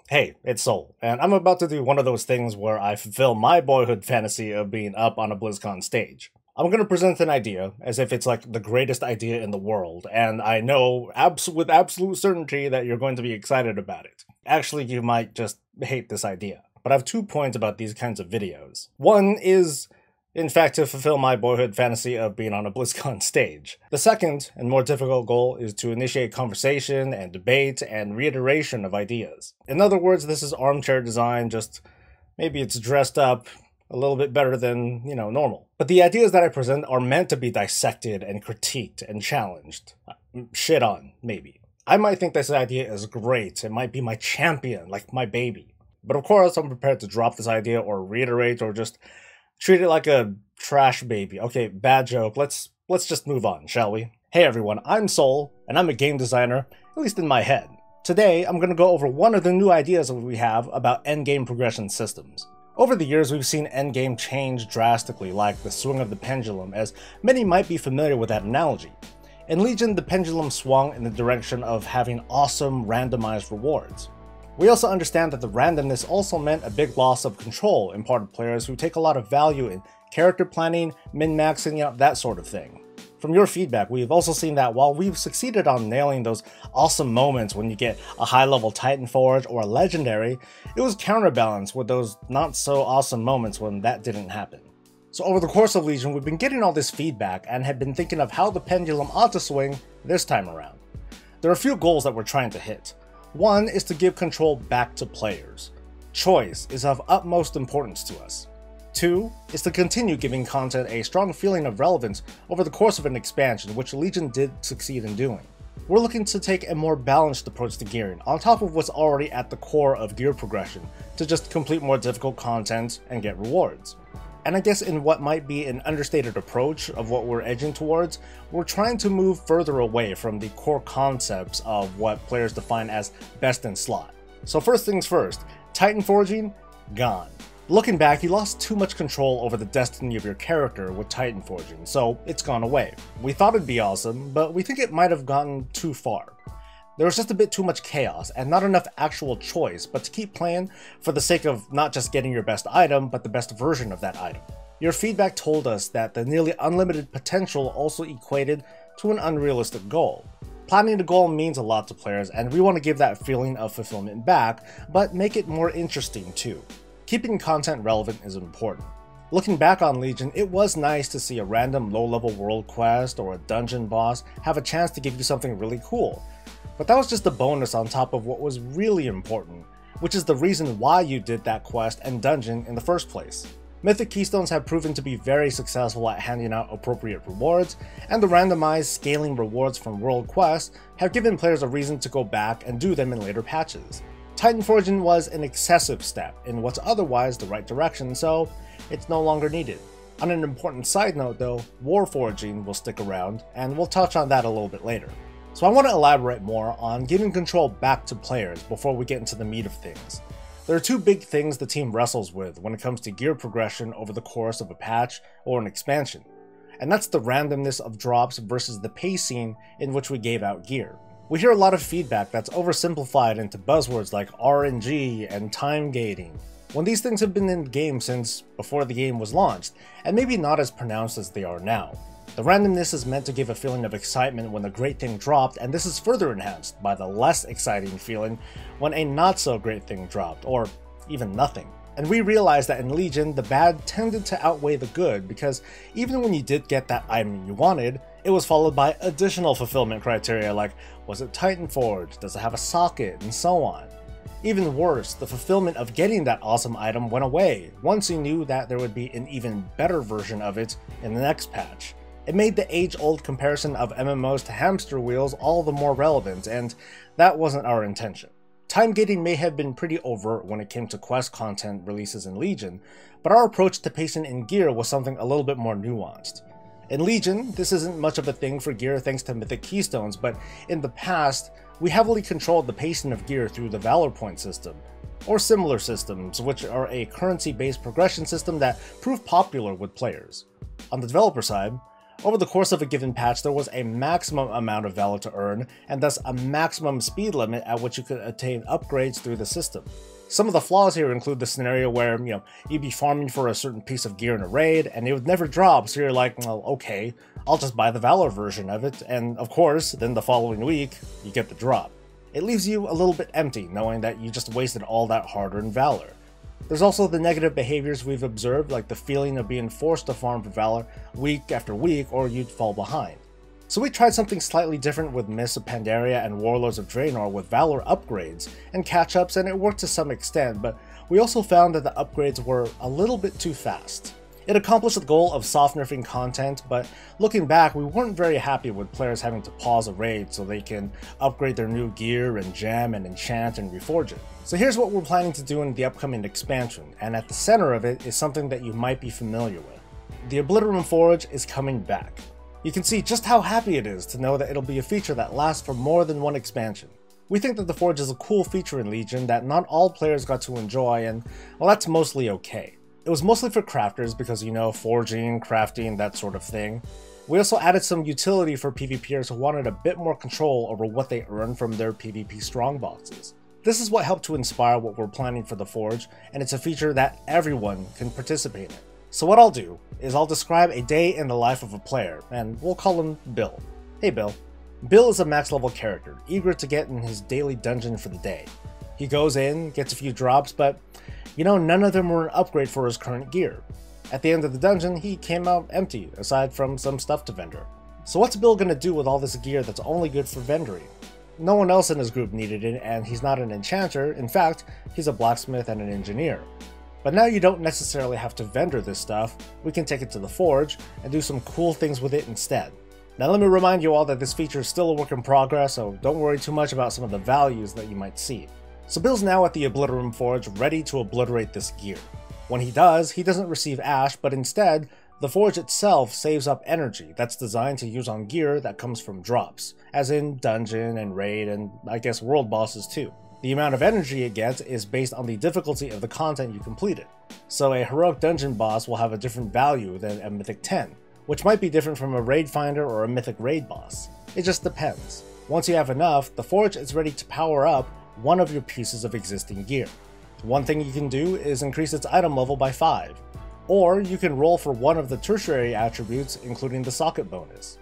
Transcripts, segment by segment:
Hey, it's Soul, and I'm about to do one of those things where I fulfill my boyhood fantasy of being up on a BlizzCon stage. I'm gonna present an idea as if it's like the greatest idea in the world, and I know with absolute certainty that you're going to be excited about it. Actually, you might just hate this idea. But I have 2 points about these kinds of videos. One is, in fact, to fulfill my boyhood fantasy of being on a BlizzCon stage. The second, and more difficult goal, is to initiate conversation and debate and reiteration of ideas. In other words, this is armchair design, just maybe it's dressed up a little bit better than, normal. But the ideas that I present are meant to be dissected and critiqued and challenged. Shit on, maybe. I might think this idea is great, it might be my champion, like my baby. But of course, I'm prepared to drop this idea or reiterate or just treat it like a trash baby. Okay, bad joke. Let's just move on, shall we? Hey everyone, I'm Soul, and I'm a game designer, at least in my head. Today, I'm going to go over one of the new ideas that we have about endgame progression systems. Over the years, we've seen endgame change drastically, like the swing of the pendulum, as many might be familiar with that analogy. In Legion, the pendulum swung in the direction of having awesome randomized rewards. We also understand that the randomness also meant a big loss of control in part of players who take a lot of value in character planning, min-maxing, that sort of thing. From your feedback, we've also seen that while we've succeeded on nailing those awesome moments when you get a high-level Titan Forge or a legendary, it was counterbalanced with those not-so-awesome moments when that didn't happen. So over the course of Legion, we've been getting all this feedback and have been thinking of how the pendulum ought to swing this time around. There are a few goals that we're trying to hit. One is to give control back to players. Choice is of utmost importance to us. 2 is to continue giving content a strong feeling of relevance over the course of an expansion, which Legion did succeed in doing. We're looking to take a more balanced approach to gearing, on top of what's already at the core of gear progression, to just complete more difficult content and get rewards. And I guess in what might be an understated approach of what we're edging towards, we're trying to move further away from the core concepts of what players define as best in slot. So first things first, Titan Forging, gone. Looking back, you lost too much control over the destiny of your character with Titan Forging, so it's gone away. We thought it'd be awesome, but we think it might have gotten too far. There was just a bit too much chaos and not enough actual choice, but to keep playing for the sake of not just getting your best item, but the best version of that item. Your feedback told us that the nearly unlimited potential also equated to an unrealistic goal. Planning a goal means a lot to players, and we want to give that feeling of fulfillment back, but make it more interesting too. Keeping content relevant is important. Looking back on Legion, it was nice to see a random low-level world quest or a dungeon boss have a chance to give you something really cool. But that was just a bonus on top of what was really important, which is the reason why you did that quest and dungeon in the first place. Mythic Keystones have proven to be very successful at handing out appropriate rewards, and the randomized scaling rewards from world quests have given players a reason to go back and do them in later patches. Titan Forging was an excessive step in what's otherwise the right direction, so it's no longer needed. On an important side note though, War Forging will stick around, and we'll touch on that a little bit later. So I want to elaborate more on giving control back to players before we get into the meat of things. There are 2 big things the team wrestles with when it comes to gear progression over the course of a patch or an expansion, and that's the randomness of drops versus the pacing in which we gave out gear. We hear a lot of feedback that's oversimplified into buzzwords like RNG and time gating, when these things have been in the game since before the game was launched, and maybe not as pronounced as they are now. The randomness is meant to give a feeling of excitement when the great thing dropped, and this is further enhanced by the less exciting feeling when a not so great thing dropped, or even nothing. And we realized that in Legion, the bad tended to outweigh the good, because even when you did get that item you wanted, it was followed by additional fulfillment criteria like, was it Titan Forge, does it have a socket, and so on. Even worse, the fulfillment of getting that awesome item went away once you knew that there would be an even better version of it in the next patch. It made the age-old comparison of MMOs to hamster wheels all the more relevant, and that wasn't our intention. Time gating may have been pretty overt when it came to quest content releases in Legion, but our approach to pacing in gear was something a little bit more nuanced. In Legion, this isn't much of a thing for gear thanks to Mythic Keystones, but in the past, we heavily controlled the pacing of gear through the Valor Point system, or similar systems, which are a currency-based progression system that proved popular with players. On the developer side, Over the course of a given patch, there was a maximum amount of valor to earn, and thus a maximum speed limit at which you could attain upgrades through the system. Some of the flaws here include the scenario where, you'd be farming for a certain piece of gear in a raid, and it would never drop, so you're like, well, okay, I'll just buy the valor version of it, and of course, then the following week, you get the drop. It leaves you a little bit empty, knowing that you just wasted all that hard-earned valor. There's also the negative behaviors we've observed, like the feeling of being forced to farm for valor week after week, or you'd fall behind. So we tried something slightly different with Mists of Pandaria and Warlords of Draenor with valor upgrades and catch-ups, and it worked to some extent, but we also found that the upgrades were a little bit too fast. It accomplished the goal of soft-nerfing content, but looking back, we weren't very happy with players having to pause a raid so they can upgrade their new gear and gem and enchant and reforge it. So here's what we're planning to do in the upcoming expansion, and at the center of it is something that you might be familiar with. The Obliterum Forge is coming back. You can see just how happy it is to know that it'll be a feature that lasts for more than one expansion. We think that the Forge is a cool feature in Legion that not all players got to enjoy, and well, that's mostly okay. It was mostly for crafters because, forging, crafting, that sort of thing. We also added some utility for PvPers who wanted a bit more control over what they earn from their PvP strongboxes. This is what helped to inspire what we're planning for the Forge, and it's a feature that everyone can participate in. So what I'll do is I'll describe a day in the life of a player, and we'll call him Bill. Hey Bill. Bill is a max level character, eager to get in his daily dungeon for the day. He goes in, gets a few drops, but none of them were an upgrade for his current gear. At the end of the dungeon, he came out empty, aside from some stuff to vendor. So what's Bill gonna do with all this gear that's only good for vendoring? No one else in his group needed it, and he's not an enchanter. In fact, he's a blacksmith and an engineer. But now you don't necessarily have to vendor this stuff. We can take it to the Forge and do some cool things with it instead. Now let me remind you all that this feature is still a work in progress, so don't worry too much about some of the values that you might see. So Bill's now at the Obliterum Forge, ready to obliterate this gear. When he does, he doesn't receive ash, but instead, the Forge itself saves up energy that's designed to use on gear that comes from drops, as in dungeon and raid and I guess world bosses too. The amount of energy it gets is based on the difficulty of the content you completed. So a heroic dungeon boss will have a different value than a mythic 10, which might be different from a raid finder or a mythic raid boss. It just depends. Once you have enough, the Forge is ready to power up one of your pieces of existing gear. One thing you can do is increase its item level by 5, or you can roll for one of the tertiary attributes, including the socket bonus.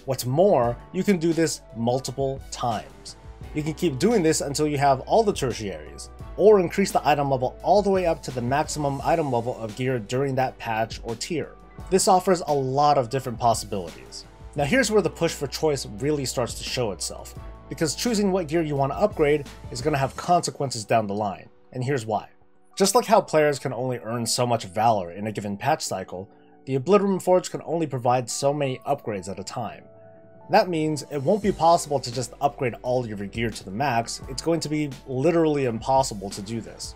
What's more, you can do this multiple times. You can keep doing this until you have all the tertiaries, or increase the item level all the way up to the maximum item level of gear during that patch or tier. This offers a lot of different possibilities. Now here's where the push for choice really starts to show itself, because choosing what gear you want to upgrade is going to have consequences down the line, and here's why. Just like how players can only earn so much valor in a given patch cycle, the Obliterum Forge can only provide so many upgrades at a time. That means it won't be possible to just upgrade all of your gear to the max. It's going to be literally impossible to do this.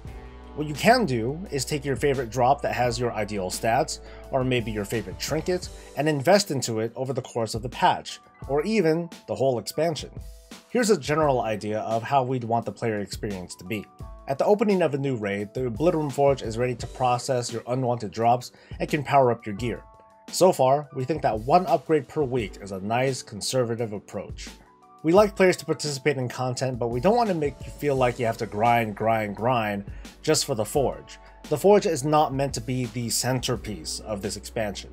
What you can do is take your favorite drop that has your ideal stats, or maybe your favorite trinket, and invest into it over the course of the patch, or even the whole expansion. Here's a general idea of how we'd want the player experience to be. At the opening of a new raid, the Obliterum Forge is ready to process your unwanted drops and can power up your gear. So far, we think that one upgrade per week is a nice, conservative approach. We like players to participate in content, but we don't want to make you feel like you have to grind just for the Forge. The Forge is not meant to be the centerpiece of this expansion.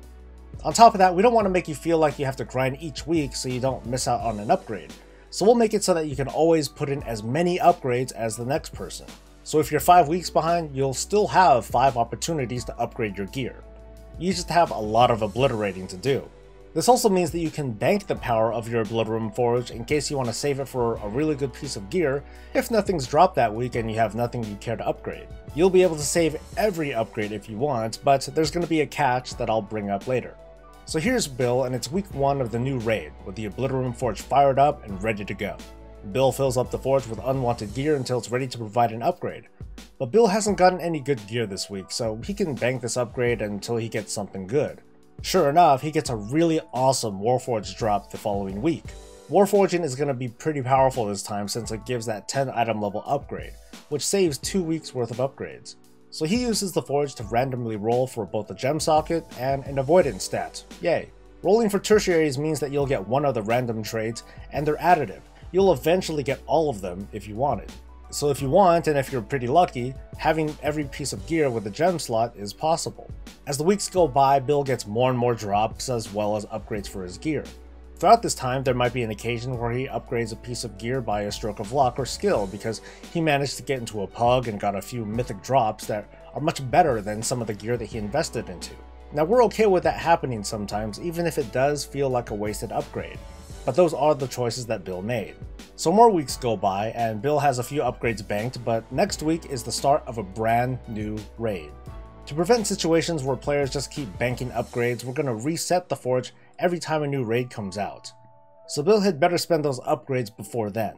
On top of that, we don't want to make you feel like you have to grind each week so you don't miss out on an upgrade. So we'll make it so that you can always put in as many upgrades as the next person. So if you're 5 weeks behind, you'll still have 5 opportunities to upgrade your gear. You just have a lot of obliterating to do. This also means that you can bank the power of your Obliterum Forge in case you want to save it for a really good piece of gear if nothing's dropped that week and you have nothing you care to upgrade. You'll be able to save every upgrade if you want, but there's going to be a catch that I'll bring up later. So here's Bill, and it's week 1 of the new raid, with the Obliterum Forge fired up and ready to go. Bill fills up the Forge with unwanted gear until it's ready to provide an upgrade. But Bill hasn't gotten any good gear this week, so he can bank this upgrade until he gets something good. Sure enough, he gets a really awesome Warforged drop the following week. Warforging is going to be pretty powerful this time since it gives that 10 item level upgrade, which saves 2 weeks worth of upgrades. So he uses the Forge to randomly roll for both a gem socket and an avoidance stat. Yay. Rolling for tertiaries means that you'll get one of the random traits, and they're additive. You'll eventually get all of them if you want it. So if you want, and if you're pretty lucky, having every piece of gear with a gem slot is possible. As the weeks go by, Bill gets more and more drops as well as upgrades for his gear. Throughout this time, there might be an occasion where he upgrades a piece of gear by a stroke of luck or skill because he managed to get into a pug and got a few mythic drops that are much better than some of the gear that he invested into. Now we're okay with that happening sometimes, even if it does feel like a wasted upgrade. But those are the choices that Bill made. So more weeks go by and Bill has a few upgrades banked, but next week is the start of a brand new raid. To prevent situations where players just keep banking upgrades, we're going to reset the forge every time a new raid comes out. So Bill had better spend those upgrades before then.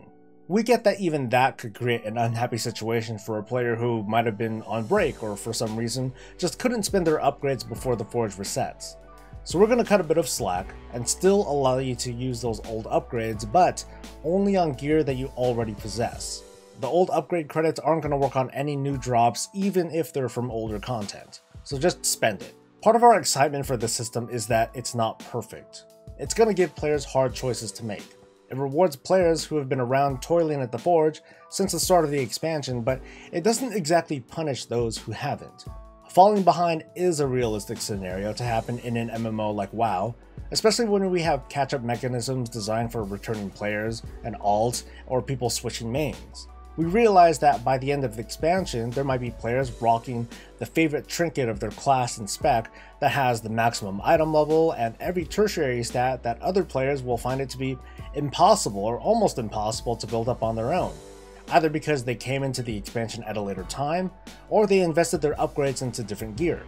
We get that even that could create an unhappy situation for a player who might have been on break or for some reason just couldn't spend their upgrades before the forge resets. So we're going to cut a bit of slack and still allow you to use those old upgrades, but only on gear that you already possess. The old upgrade credits aren't going to work on any new drops even if they're from older content, so just spend it. Part of our excitement for this system is that it's not perfect. It's going to give players hard choices to make. It rewards players who have been around toiling at the forge since the start of the expansion, but it doesn't exactly punish those who haven't. Falling behind is a realistic scenario to happen in an MMO like WoW, especially when we have catch-up mechanisms designed for returning players and alts or people switching mains. We realize that by the end of the expansion, there might be players rocking the favorite trinket of their class and spec that has the maximum item level and every tertiary stat that other players will find it to be impossible or almost impossible to build up on their own, either because they came into the expansion at a later time or they invested their upgrades into different gear.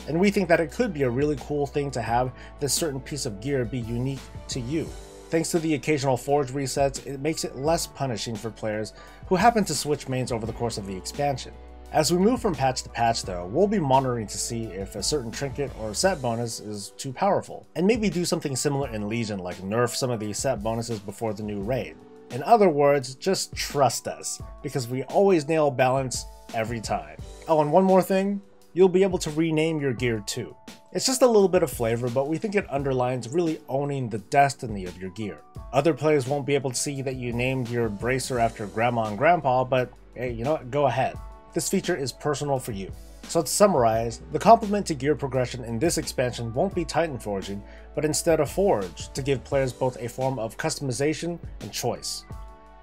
And we think that it could be a really cool thing to have this certain piece of gear be unique to you. Thanks to the occasional forge resets, it makes it less punishing for players who happen to switch mains over the course of the expansion. As we move from patch to patch though, we'll be monitoring to see if a certain trinket or set bonus is too powerful, and maybe do something similar in Legion like nerf some of these set bonuses before the new raid. In other words, just trust us, because we always nail balance every time. Oh, and one more thing, you'll be able to rename your gear too. It's just a little bit of flavor, but we think it underlines really owning the destiny of your gear. Other players won't be able to see that you named your bracer after grandma and grandpa, but hey, you know what, go ahead. This feature is personal for you. So to summarize, the complement to gear progression in this expansion won't be Titan forging, but instead a forge to give players both a form of customization and choice.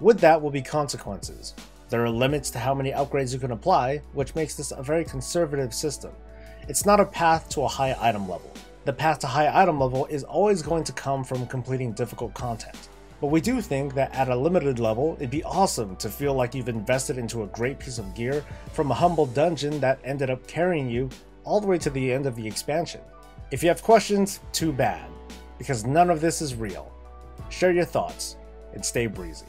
With that will be consequences. There are limits to how many upgrades you can apply, which makes this a very conservative system. It's not a path to a high item level. The path to high item level is always going to come from completing difficult content. But we do think that at a limited level, it'd be awesome to feel like you've invested into a great piece of gear from a humble dungeon that ended up carrying you all the way to the end of the expansion. If you have questions, too bad, because none of this is real. Share your thoughts and stay breezy.